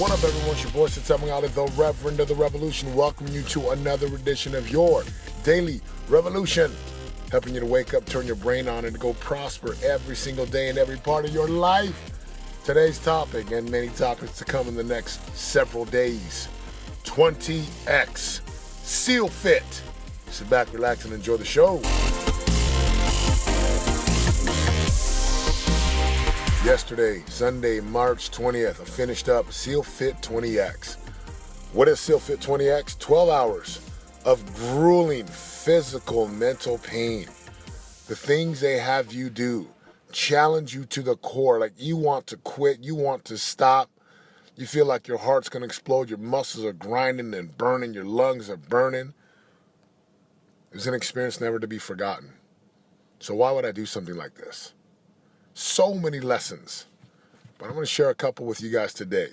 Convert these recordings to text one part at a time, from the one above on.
What up, everyone? It's your boy, Sitzaming out of the Reverend of the Revolution. Welcome you to another edition of your Daily Revolution. Helping you to wake up, turn your brain on, and to go prosper every single day in every part of your life. Today's topic, and many topics to come in the next several days, 20X Seal Fit. Sit back, relax, and enjoy the show. Yesterday, Sunday, March 20th, I finished up Seal Fit 20X. What is Seal Fit 20X? 12 hours of grueling physical, mental pain. The things they have you do challenge you to the core. Like you want to quit, you want to stop. You feel like your heart's going to explode, your muscles are grinding and burning, your lungs are burning. It was an experience never to be forgotten. So why would I do something like this? So many lessons, but I'm going to share a couple with you guys today.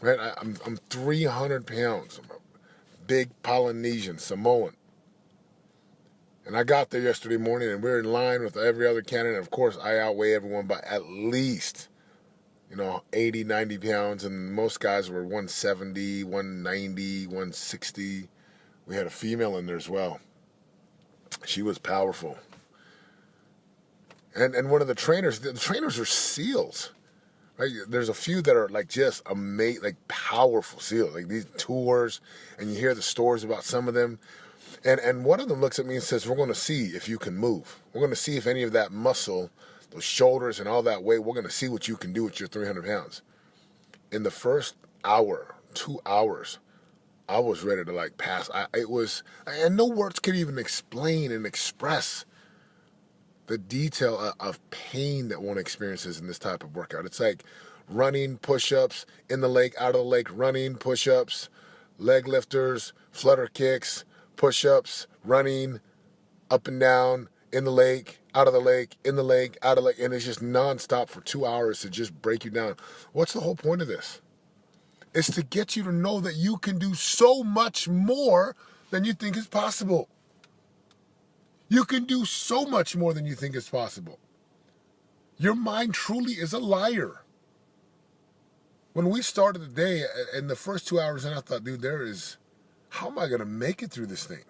Right, I'm 300 pounds. I'm a big Polynesian, Samoan. And I got there yesterday morning, and we're in line with every other candidate. Of course, I outweigh everyone by at least, 80, 90 pounds, and most guys were 170, 190, 160. We had a female in there as well. She was powerful. And one of the trainers are SEALs, right? There's a few that are like just amazing, like powerful SEALs, like these tours, and you hear the stories about some of them. And one of them looks at me and says, we're going to see if you can move. We're going to see if any of that muscle, those shoulders and all that weight, we're going to see what you can do with your 300 pounds. In the first hour, 2 hours, I was ready to pass. And no words could even explain and express the detail of pain that one experiences in this type of workout. It's like running, push-ups, in the lake, out of the lake, running, push-ups, leg lifters, flutter kicks, push-ups, running, up and down, in the lake, out of the lake, in the lake, out of the lake, and it's just nonstop for 2 hours to just break you down. What's the whole point of this? It's to get you to know that you can do so much more than you think is possible. You can do so much more than you think is possible. Your mind truly is a liar. When we started the day, in the first 2 hours, and I thought, dude, how am I going to make it through this thing?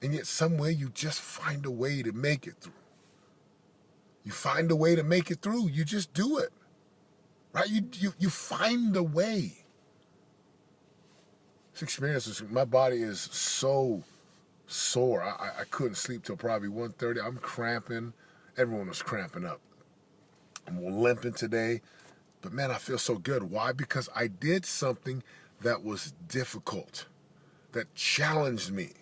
And yet some way you just find a way to make it through. You find a way to make it through. You just do it. Right? You find a way. This experience, my body is so sore. I couldn't sleep till probably 1:30. I'm cramping. Everyone was cramping up. I'm limping today. But man, I feel so good. Why? Because I did something that was difficult, that challenged me.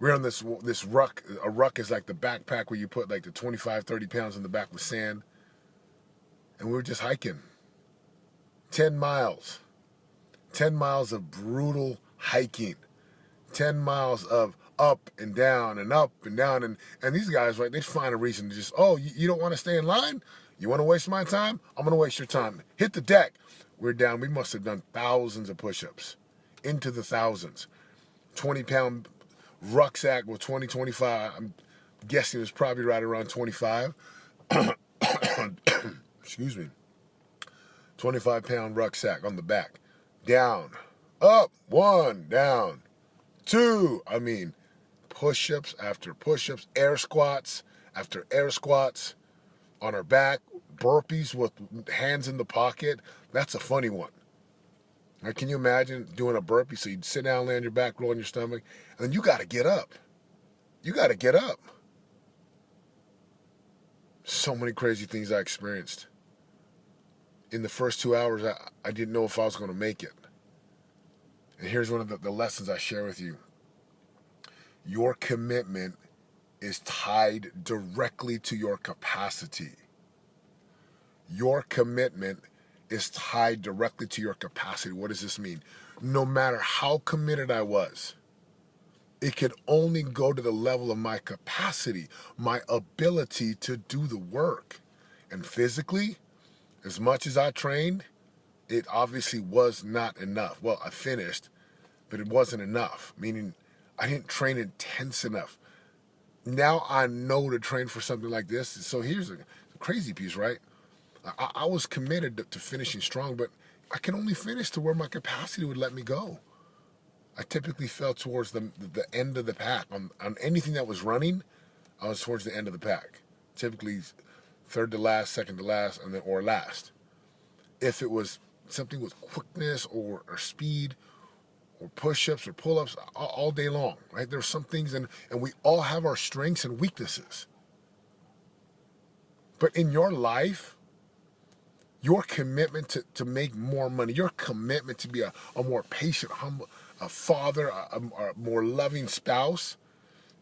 We're on this ruck. A ruck is like the backpack where you put like the 25, 30 pounds in the back with sand. And we were just hiking. 10 miles. 10 miles of brutal hiking. 10 miles of up and down and up and down. And these guys, right, they find a reason to just, you don't want to stay in line? You want to waste my time? I'm going to waste your time. Hit the deck. We're down. We must have done thousands of push-ups. Into the thousands. 20-pound rucksack with 25. I'm guessing it was probably right around 25. Excuse me. 25-pound rucksack on the back. Down. Up. 1. Down. 2. Push-ups after push-ups. Air squats after air squats. On our back. Burpees with hands in the pocket. That's a funny one. Now, can you imagine doing a burpee? So you'd sit down, lay on your back, roll on your stomach, and then you got to get up. You got to get up. So many crazy things I experienced. In the first 2 hours, I didn't know if I was going to make it. And here's one of the lessons I share with you. Your commitment is tied directly to your capacity. Your commitment is tied directly to your capacity. What does this mean? No matter how committed I was, it could only go to the level of my capacity, my ability to do the work. And physically, as much as I trained, it obviously was not enough. Well, I finished, but it wasn't enough, meaning I didn't train intense enough. Now I know to train for something like this. So here's the crazy piece, right? I was committed to finishing strong, but I can only finish to where my capacity would let me go. I typically fell towards the end of the pack. On anything that was running, I was towards the end of the pack. Typically third to last, second to last, and then or last. If it was something with quickness or speed or push-ups or pull-ups, all day long, right? There's some things, and we all have our strengths and weaknesses. But in your life, your commitment to make more money, your commitment to be a more patient, humble, a father, a more loving spouse,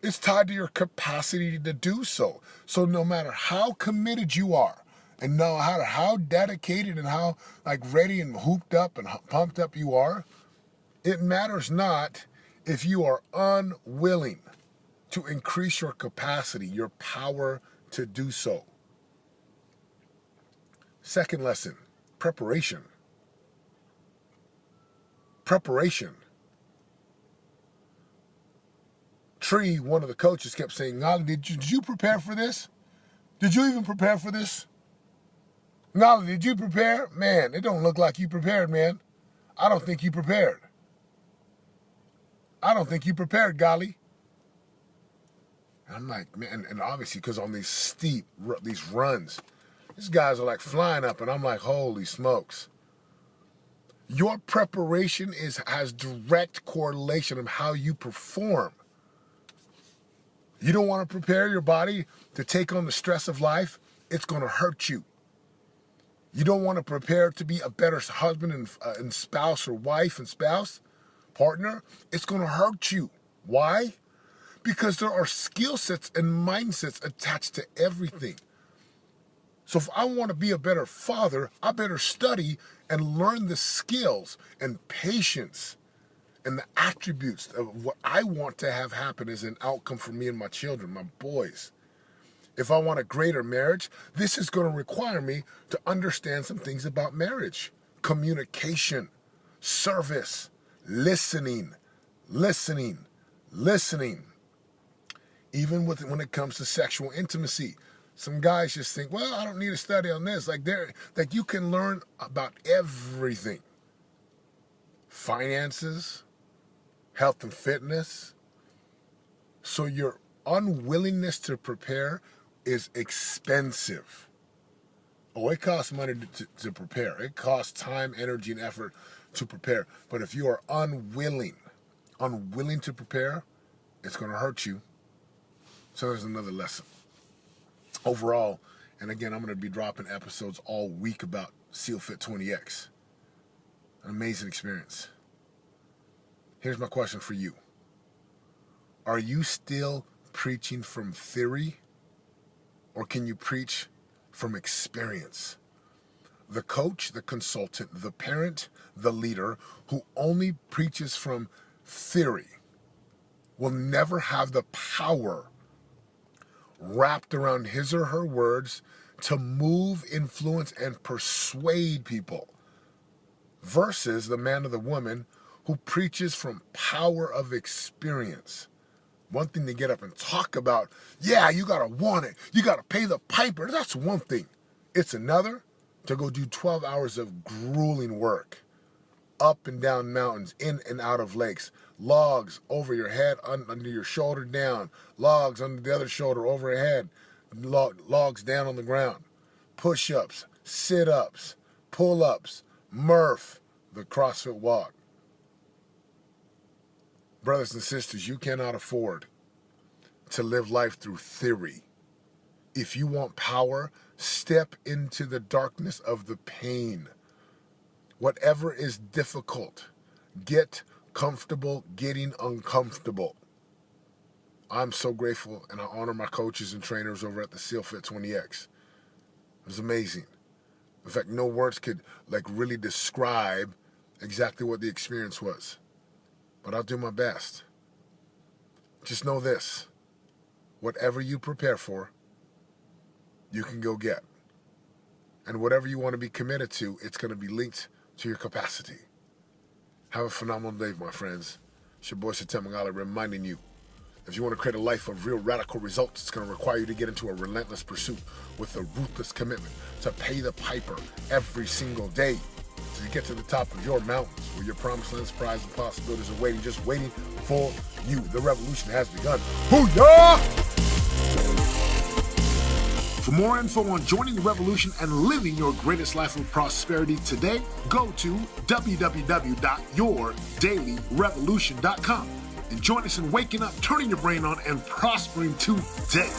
it's tied to your capacity to do so. So no matter how committed you are, and no matter how dedicated and how ready and hooped up and pumped up you are, it matters not if you are unwilling to increase your capacity, your power to do so. Second lesson, preparation. Preparation. Tree, one of the coaches, kept saying, Nolly, did you prepare for this? Did you even prepare for this? Nolly, did you prepare? Man, it don't look like you prepared, man. I don't think you prepared. I don't think you prepared, golly. I'm like, man, and obviously because on these steep, these runs, these guys are flying up, and I'm like, holy smokes. Your preparation has direct correlation of how you perform. You don't want to prepare your body to take on the stress of life, it's going to hurt you. You don't want to prepare to be a better husband and spouse or wife and spouse, partner, it's going to hurt you. Why? Because there are skill sets and mindsets attached to everything. So if I want to be a better father, I better study and learn the skills and patience and the attributes of what I want to have happen as an outcome for me and my children, my boys. If I want a greater marriage, this is going to require me to understand some things about marriage, communication, service, listening. Even when it comes to sexual intimacy, some guys just think, well, I don't need to study on this. You can learn about everything. Finances, health and fitness. So your unwillingness to prepare is expensive. Oh, it costs money to prepare. It costs time, energy, and effort to prepare. But if you are unwilling to prepare, it's going to hurt you. So there's another lesson. Overall, and again, I'm going to be dropping episodes all week about SEAL Fit 20X. An amazing experience. Here's my question for you. Are you still preaching from theory, or can you preach from experience? The coach, the consultant, the parent, the leader who only preaches from theory will never have the power wrapped around his or her words to move, influence, and persuade people, versus the man or the woman who preaches from power of experience. One thing to get up and talk about, yeah, you got to want it. You got to pay the piper. That's one thing. It's another to go do 12 hours of grueling work, up and down mountains, in and out of lakes, logs over your head, under your shoulder down, logs under the other shoulder overhead, logs down on the ground, push-ups, sit-ups, pull-ups, murph, the CrossFit Walk. Brothers and sisters, you cannot afford to live life through theory. If you want power, step into the darkness of the pain. Whatever is difficult, get comfortable getting uncomfortable. I'm so grateful, and I honor my coaches and trainers over at the SEAL Fit 20X. It was amazing. In fact, no words could really describe exactly what the experience was. But I'll do my best. Just know this. Whatever you prepare for, you can go get. And whatever you want to be committed to, it's going to be linked to your capacity. Have a phenomenal day, my friends. It's your boy, Satem Mangala, reminding you If you want to create a life of real radical results, it's going to require you to get into a relentless pursuit with a ruthless commitment to pay the piper every single day to get to the top of your mountains where your promised land, prize, and possibilities are waiting, just waiting for you. The revolution has begun. Booyah! For more info on joining the revolution and living your greatest life of prosperity today, go to www.yourdailyrevolution.com and join us in waking up, turning your brain on, and prospering today.